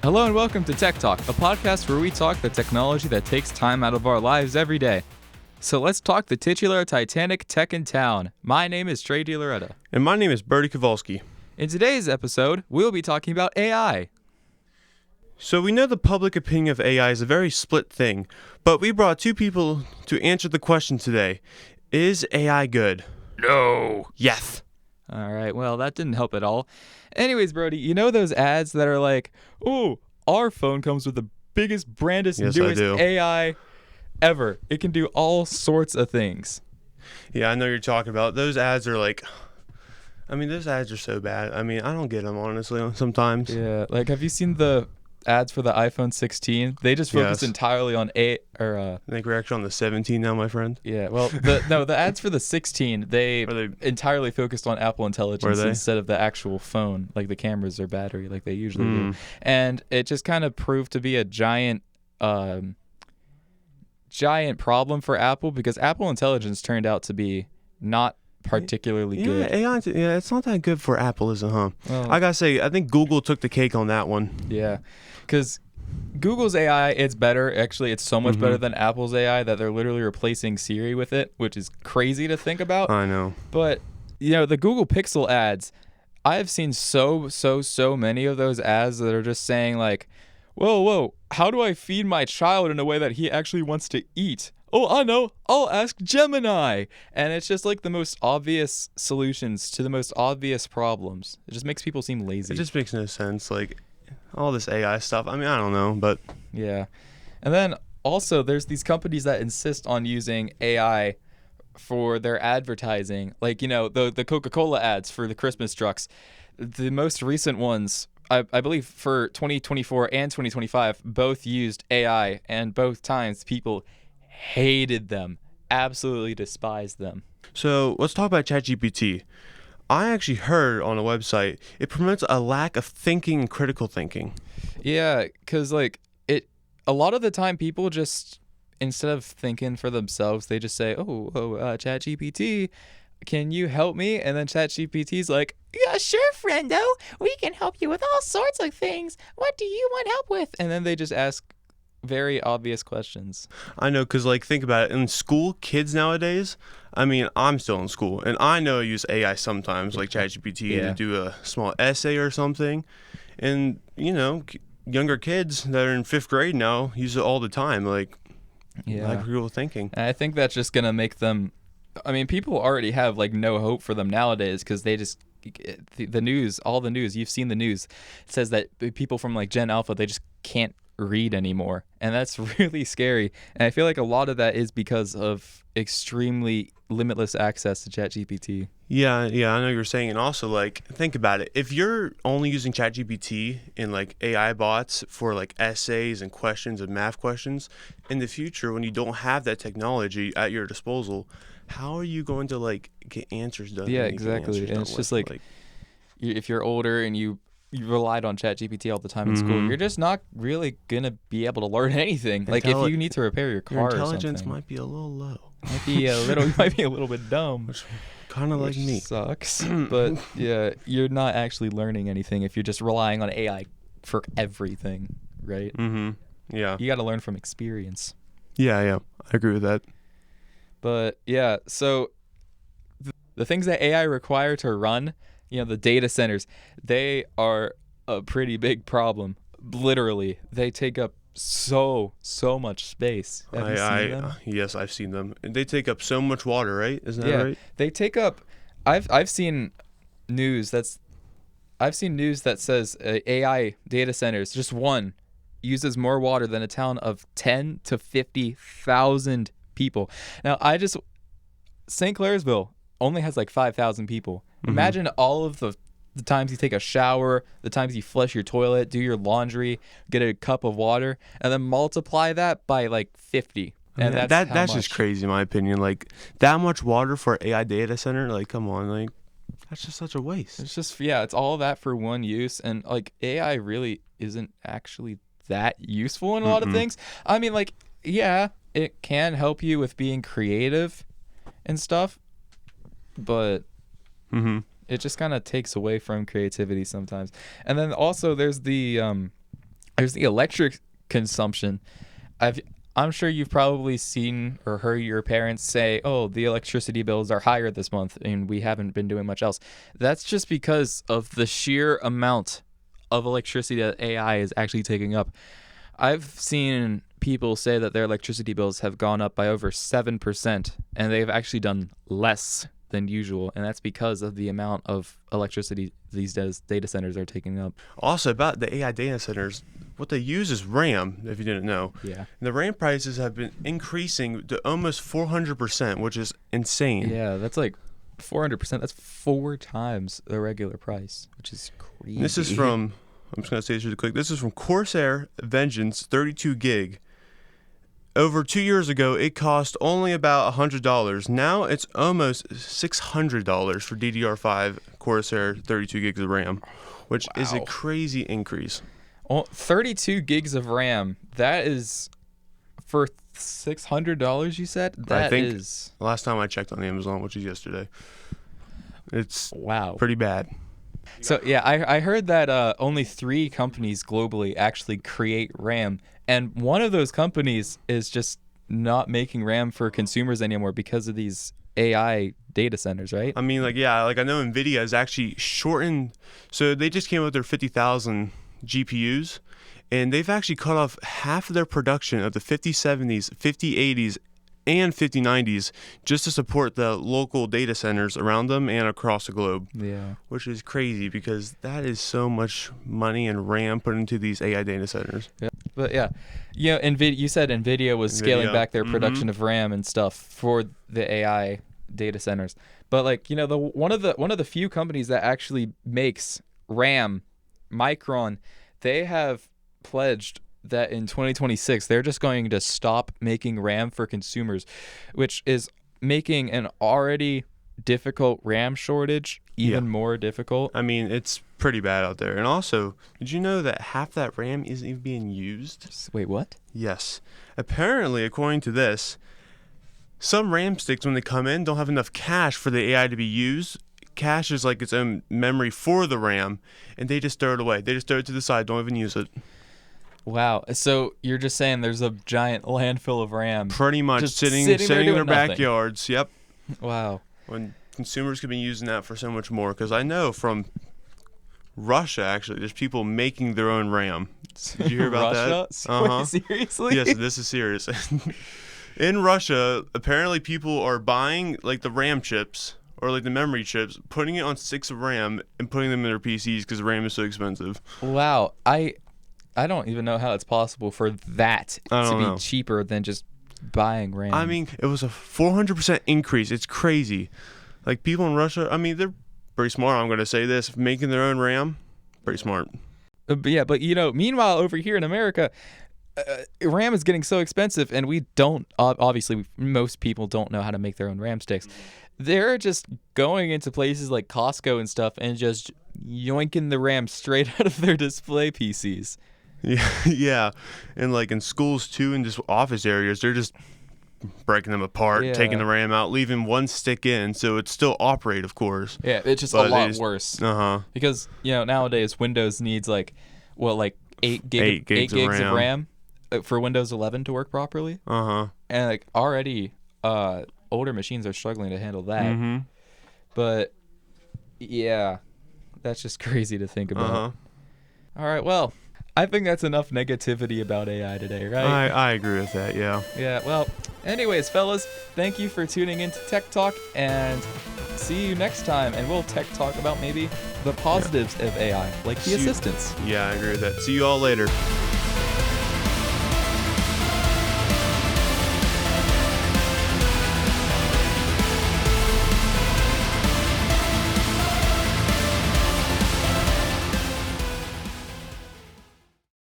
Hello and welcome to Tech Talk, a podcast where we talk the technology that takes time out of our lives every day. So let's talk the titular Titanic tech in town. My name is Trey DiLoretta. And my name is Bertie Kowalski. In today's episode, we'll be talking about AI. So we know the public opinion of AI is a very split thing, but we brought two people to answer the question today. Is AI good? No. Yes. All right, well, that didn't help at all. Anyways, Brody, you know those ads that are like, oh, our phone comes with the biggest, brandest, Yes, newest AI ever. It can do all sorts of things. Yeah, I know you're talking about. Those ads are like, those ads are so bad. I don't get them, honestly, sometimes. Yeah, like, have you seen the ads for the iPhone 16? They just focus entirely on I think we're actually on the 17 now, my friend. Yeah, well, the ads for the 16, they entirely focused on Apple Intelligence instead of the actual phone, like the cameras or battery, like they usually do. And it just kind of proved to be a giant problem for Apple because Apple Intelligence turned out to be not particularly good. AI, it's not that good for Apple, is it, huh? Well, I gotta say, I think Google took the cake on that one. Yeah, because Google's AI, it's better. Actually, it's so much better than Apple's AI that they're literally replacing Siri with it, which is crazy to think about. I know. But, the Google Pixel ads, I have seen so many of those ads that are just saying like, whoa, how do I feed my child in a way that he actually wants to eat? Oh, I know. I'll ask Gemini. And it's just like the most obvious solutions to the most obvious problems. It just makes people seem lazy. It just makes no sense. Like, all this AI stuff. I don't know, but... Yeah. And then also there's these companies that insist on using AI for their advertising. Like, the Coca-Cola ads for the Christmas trucks. The most recent ones, I believe for 2024 and 2025, both used AI. And both times people hated them, absolutely despised them. So let's talk about ChatGPT. I actually heard on a website it promotes a lack of thinking and critical thinking. Yeah, because a lot of the time people just, instead of thinking for themselves, they just say, ChatGPT, can you help me? And then ChatGPT's like, yeah, sure, friendo, we can help you with all sorts of things. What do you want help with? And then they just ask very obvious questions. I know, because think about it. In school, kids nowadays, I'm still in school, and I know I use AI sometimes, like ChatGPT, to do a small essay or something. And, younger kids that are in 5th grade now use it all the time, like critical thinking. And I think that's just going to make them, people already have, no hope for them nowadays because they just, the news, all the news, you've seen the news, says that people from, Gen Alpha, they just can't read anymore, and that's really scary. And I feel like a lot of that is because of extremely limitless access to ChatGPT. Yeah, I know you're saying. And also, think about it. If you're only using ChatGPT and AI bots for essays and questions and math questions, in the future when you don't have that technology at your disposal, how are you going to get answers done? Yeah, exactly. And it's just if you're older and you relied on ChatGPT all the time in school, you're just not really going to be able to learn anything. If you need to repair your car your or something. intelligence might be a little low. You might be a little bit dumb. Kind of like me. Sucks. But yeah, you're not actually learning anything if you're just relying on AI for everything, right? Yeah. You got to learn from experience. Yeah. I agree with that. But yeah, so the things that AI require to run, the data centers, they are a pretty big problem. Literally, they take up so much space. Have you seen them? Yes, I've seen them. And they take up so much water, right? Isn't that right? They take up. I've seen news that says AI data centers, just one, uses more water than a town of 10 to 50,000 people. Now, St. Clairsville only has 5,000 people. Imagine all of the times you take a shower, the times you flush your toilet, do your laundry, get a cup of water, and then multiply that by 50. And that's just crazy in my opinion. That much water for an AI data center, come on, that's just such a waste. It's just, it's all that for one use. And AI really isn't actually that useful in a lot of things. It can help you with being creative and stuff, but it just kind of takes away from creativity sometimes. And then also there's the There's the electric consumption. I'm sure you've probably seen or heard your parents say, "Oh, the electricity bills are higher this month, and we haven't been doing much else." That's just because of the sheer amount of electricity that AI is actually taking up. I've seen people say that their electricity bills have gone up by over 7%, and they've actually done less than usual, and that's because of the amount of electricity these data centers are taking up. Also, about the AI data centers, what they use is RAM, if you didn't know. Yeah. And the RAM prices have been increasing to almost 400%, which is insane. Yeah, that's like 400%. That's 4 times the regular price, which is crazy. And this is from, I'm just going to say this really quick. This is from Corsair Vengeance 32 gig. Over 2 years ago, it cost only about $100. Now it's almost $600 for DDR5 Corsair 32 gigs of RAM, which is a crazy increase. 32 gigs of RAM. That is for $600. You said that is. Last time I checked on Amazon, which is yesterday, it's pretty bad. So yeah, I heard that only 3 companies globally actually create RAM, and one of those companies is just not making RAM for consumers anymore because of these AI data centers, right? I mean, I know NVIDIA has actually shortened. So they just came out with their 50,000 GPUs, and they've actually cut off half of their production of the 5070s, 5080s, and 5090s just to support the local data centers around them and across the globe. Yeah. Which is crazy because that is so much money and RAM put into these AI data centers. Yeah. But yeah, you said NVIDIA was scaling back their production of RAM and stuff for the AI data centers. But one of the few companies that actually makes RAM, Micron, they have pledged that in 2026 they're just going to stop making RAM for consumers, which is making an already difficult RAM shortage even more difficult. I mean, it's pretty bad out there. And also, did you know that half that RAM isn't even being used? Wait, what? Yes. Apparently, according to this, some RAM sticks when they come in don't have enough cache for the AI to be used. Cache is like its own memory for the RAM, and they just throw it away. They just throw it to the side, don't even use it. Wow. So you're just saying there's a giant landfill of RAM. Pretty much just sitting in their backyards. Yep. Wow. When consumers could be using that for so much more. Because I know from Russia, actually, there's people making their own RAM. Did you hear about that? Wait, seriously? Yes, this is serious. In Russia, apparently people are buying the RAM chips or the memory chips, putting it on sticks of RAM and putting them in their PCs because RAM is so expensive. Wow. I don't even know how it's possible for that to be cheaper than just buying RAM. I mean, it was a 400% increase. It's crazy. People in Russia, I mean, they're pretty smart. I'm going to say this. Making their own RAM, pretty smart. But meanwhile, over here in America, RAM is getting so expensive, and we don't, obviously, most people don't know how to make their own RAM sticks. They're just going into places like Costco and stuff and just yoinking the RAM straight out of their display PCs. Yeah, and in schools too, and just office areas, they're just breaking them apart, taking the RAM out, leaving one stick in, so it's still operate, of course. Yeah, it's just a lot worse. Because nowadays Windows needs 8 gigs of RAM for Windows 11 to work properly. And already older machines are struggling to handle that. But yeah, that's just crazy to think about. All right, well, I think that's enough negativity about AI today, right? I agree with that, yeah. Yeah, well, anyways, fellas, thank you for tuning in to Tech Talk, and see you next time. And we'll tech talk about maybe the positives of AI, like the assistants. Yeah, I agree with that. See you all later.